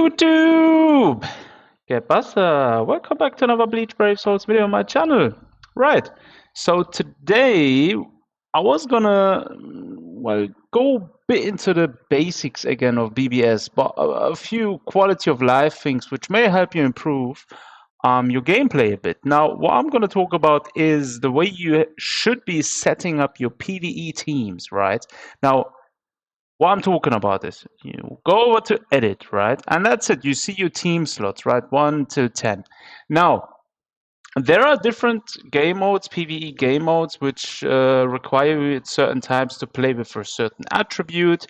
YouTube! ¿Qué pasa? Welcome back to another Bleach Brave Souls video on my channel. Right, so today I was gonna, go a bit into the basics again of BBS, but a few quality of life things which may help you improve your gameplay a bit. Now, what I'm gonna talk about is the way you should be setting up your PVE teams, right? Now, what I'm talking about is you go over to edit, right? And that's it. You see your team slots, right? 1 to 10. Now, there are different game modes, PvE game modes, which require you at certain times to play with a certain attribute.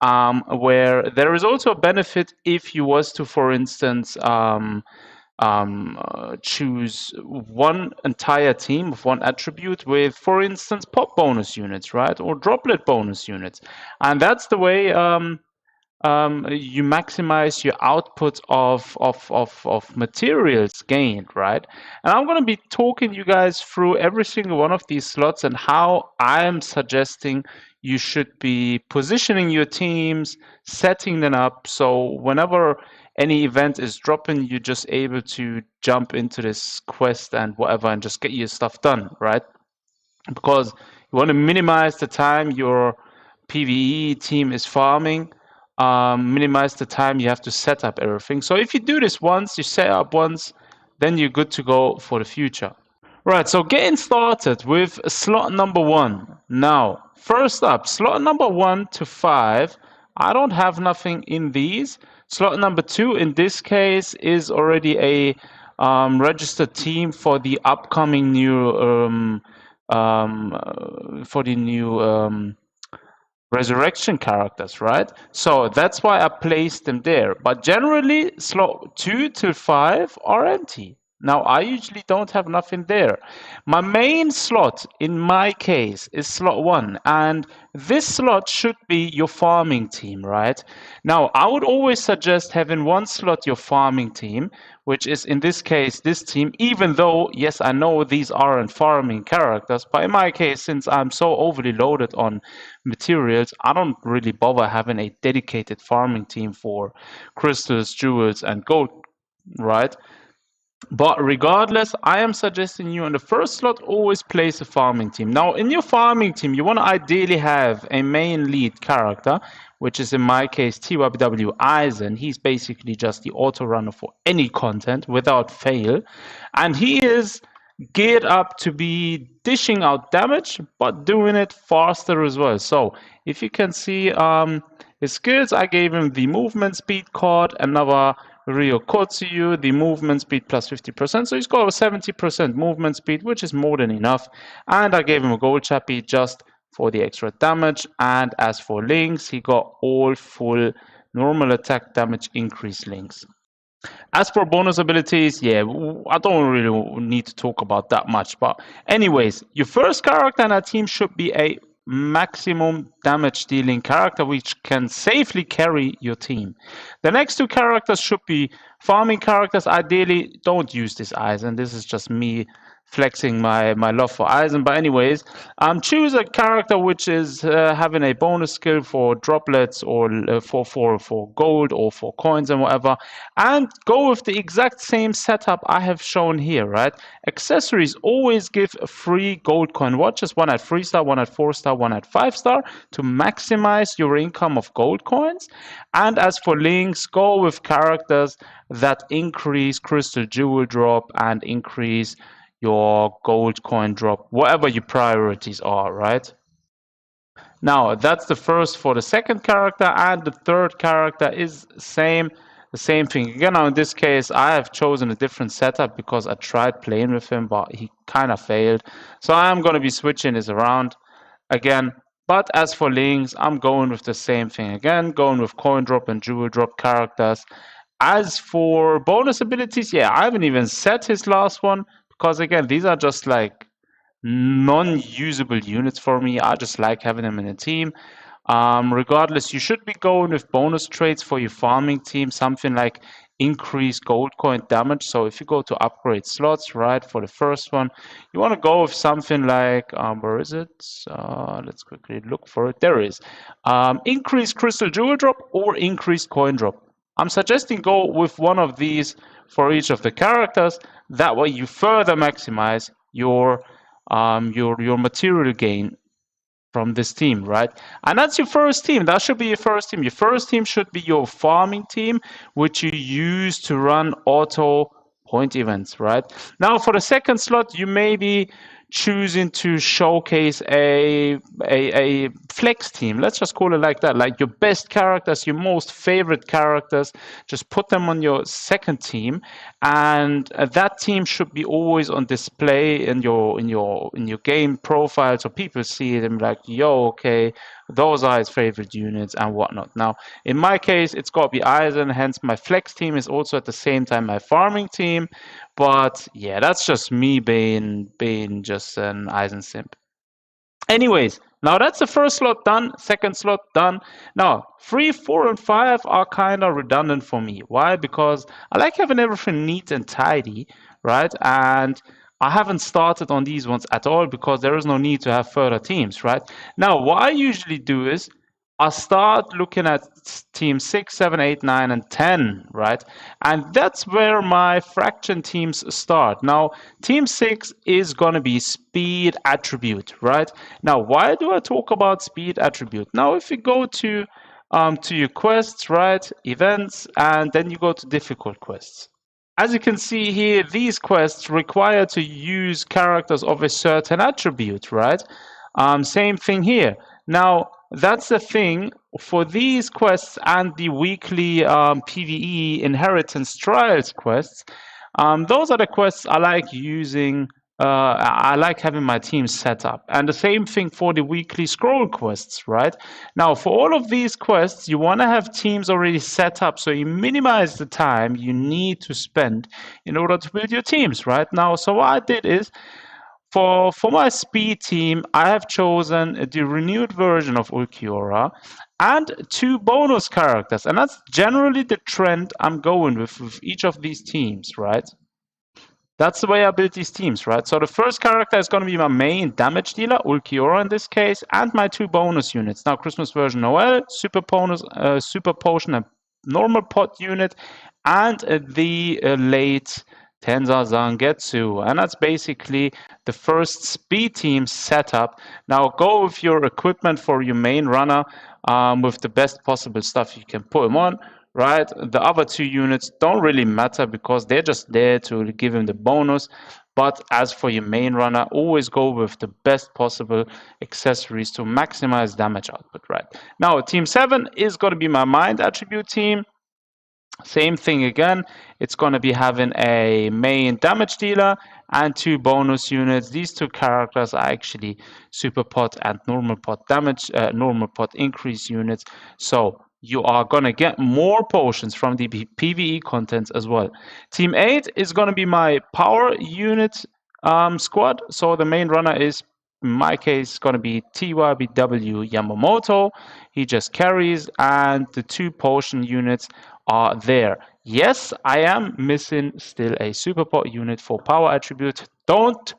Where there is also a benefit if you was to, for instance, choose one entire team of one attribute with, for instance, pop bonus units, right, or droplet bonus units, and that's the way you maximize your output of materials gained, right? And I'm going to be talking you guys through every single one of these slots and how I'm suggesting you should be positioning your teams, setting them up, so whenever any event is dropping, you're just able to jump into this quest and whatever and just get your stuff done, right? Because you want to minimize the time your PvE team is farming, minimize the time you have to set up everything. So if you do this once, you set up once, then you're good to go for the future. Right, so getting started with slot number 1. Now, first up, slot number 1 to 5, I don't have nothing in these. Slot number 2 in this case is already a registered team for the upcoming new resurrection characters, right? So that's why I placed them there. But generally, slot 2 to 5 are empty. Now, I usually don't have nothing there. My main slot, in my case, is slot 1. And this slot should be your farming team, right? Now, I would always suggest having one slot your farming team, which is, in this case, this team, even though, yes, I know these aren't farming characters, but in my case, since I'm so overly loaded on materials, I don't really bother having a dedicated farming team for crystals, jewels, and gold, right? But regardless, I am suggesting you on the first slot always place a farming team. Now, in your farming team, you want to ideally have a main lead character, which is in my case TYW Eisen. He's basically just the auto runner for any content without fail. And he is geared up to be dishing out damage, but doing it faster as well. So if you can see his skills, I gave him the movement speed card, another Rio Kotsuyu, the movement speed plus 50%, so he's got a 70% movement speed, which is more than enough. And I gave him a gold chappy just for the extra damage. And as for links, he got all full normal attack damage increase links. As for bonus abilities, yeah, I don't really need to talk about that much. But anyways, your first character in our team should be a maximum damage dealing character which can safely carry your team. The next two characters should be farming characters. Ideally, don't use this Eisen. This is just me flexing my love for Eisen. But anyways, choose a character which is having a bonus skill for droplets or for gold or for coins and whatever, and go with the exact same setup I have shown here, right? Accessories always give a free gold coin watches, one at 3-star, one at 4-star, one at 5-star, to maximize your income of gold coins. And as for links, go with characters that increase crystal jewel drop and increase your gold coin drop, whatever your priorities are, right? Now, that's the first for the second character, and the third character is the same thing. Again, now in this case, I have chosen a different setup because I tried playing with him, but he kind of failed. So I'm going to be switching this around again. But as for links, I'm going with the same thing again, going with coin drop and jewel drop characters. As for bonus abilities, yeah, I haven't even set his last one, because again, these are just like non-usable units for me. I just like having them in a team. Regardless, you should be going with bonus traits for your farming team, something like increase gold coin damage. So if you go to upgrade slots, right, for the first one, you want to go with something like, where is it? Let's quickly look for it. There it is. Increase crystal jewel drop or increase coin drop. I'm suggesting go with one of these for each of the characters. That way you further maximize your material gain from this team, right? And that's your first team. That should be your first team. Your first team should be your farming team, which you use to run auto point events, right? Now, for the second slot, you may be choosing to showcase a flex team. Let's just call it like that. Like your best characters, your most favorite characters, just put them on your second team, and that team should be always on display in your game profile, so people see them like, yo, okay, those are his favorite units and whatnot. Now, in my case, it's got to be Eisen, hence my flex team is also at the same time my farming team. But yeah, that's just me being just an Eisen simp. Anyways, now that's the first slot done, second slot done. Now, 3, 4, and 5 are kind of redundant for me. Why? Because I like having everything neat and tidy, right? And I haven't started on these ones at all because there is no need to have further teams, right? Now, what I usually do is I start looking at team 6, 7, 8, 9, and 10, right? And that's where my fraction teams start. Now, team 6 is going to be speed attribute, right? Now, why do I talk about speed attribute? Now, if you go to your quests, right, events, and then you go to difficult quests. As you can see here, these quests require to use characters of a certain attribute, right? Same thing here. Now, that's the thing for these quests and the weekly PVE inheritance trials quests. Those are the quests I like using. I like having my team set up. And the same thing for the weekly scroll quests, right? Now, for all of these quests, you want to have teams already set up so you minimize the time you need to spend in order to build your teams, right? Now, so what I did is for my speed team, I have chosen the renewed version of Ulquiorra and 2 bonus characters. And that's generally the trend I'm going with each of these teams, right? That's the way I build these teams, right? So the first character is going to be my main damage dealer, Ulquiorra in this case, and my 2 bonus units. Now, Christmas version Noel, super potion, and normal pot unit, and the late Tenza Zangetsu. And that's basically the first speed team setup. Now, go with your equipment for your main runner with the best possible stuff you can put him on, right? The other 2 units don't really matter because they're just there to give him the bonus. But as for your main runner, always go with the best possible accessories to maximize damage output, right? Now, Team 7 is going to be my mind attribute team. Same thing again, it's going to be having a main damage dealer and 2 bonus units. These 2 characters are actually super pot and normal pot damage, normal pot increase units. So you are going to get more potions from the PVE content as well. Team 8 is going to be my power unit squad. So the main runner is, in my case, going to be TYBW Yamamoto. He just carries, and the 2 potion units are there. Yes, I am missing still a super pot unit for power attribute. Don't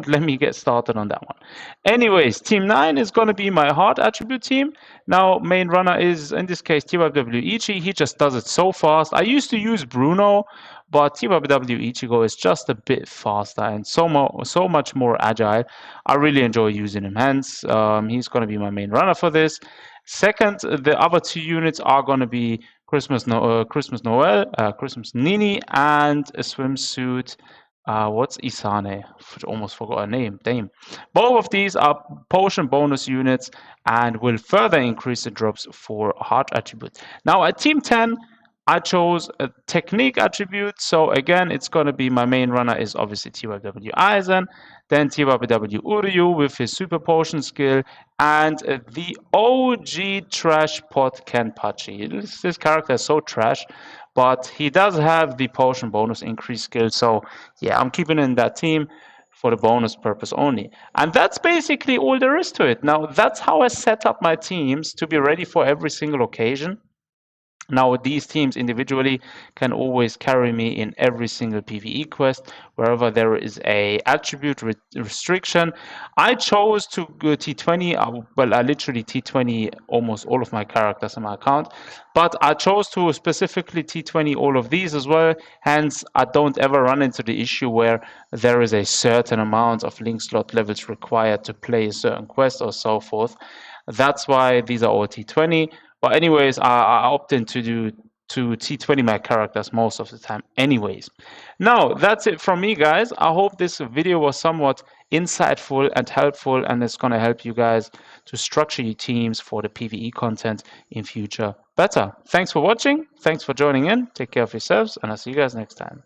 let me get started on that one. Anyways, team 9 is going to be my heart attribute team. Now, main runner is, in this case, TYW Ichi. He just does it so fast. I used to use Bruno, but TYW Ichigo is just a bit faster and so much more agile. I really enjoy using him. Hence, he's going to be my main runner for this. Second, the other 2 units are going to be Christmas Noel, Christmas Nini, and a swimsuit. What's Isane? Almost forgot her name. Damn. Both of these are potion bonus units and will further increase the drops for heart attribute. Now at Team 10, I chose a technique attribute. So again, it's going to be my main runner is obviously TYW Eisen, then TYW Uryu with his super potion skill, and the OG trash pot Kenpachi. This character is so trash, but he does have the potion bonus increase skill. So yeah, I'm keeping in that team for the bonus purpose only. And that's basically all there is to it. Now, that's how I set up my teams to be ready for every single occasion. Now, these teams individually can always carry me in every single PvE quest, wherever there is a attribute restriction. I chose to go T20, well, I literally T20 almost all of my characters on my account, but I chose to specifically T20 all of these as well. Hence, I don't ever run into the issue where there is a certain amount of link slot levels required to play a certain quest or so forth. That's why these are all T20. But anyways, I opt in to T20 my characters most of the time anyways. Now, that's it from me, guys. I hope this video was somewhat insightful and helpful, and it's going to help you guys to structure your teams for the PvE content in future better. Thanks for watching. Thanks for joining in. Take care of yourselves, and I'll see you guys next time.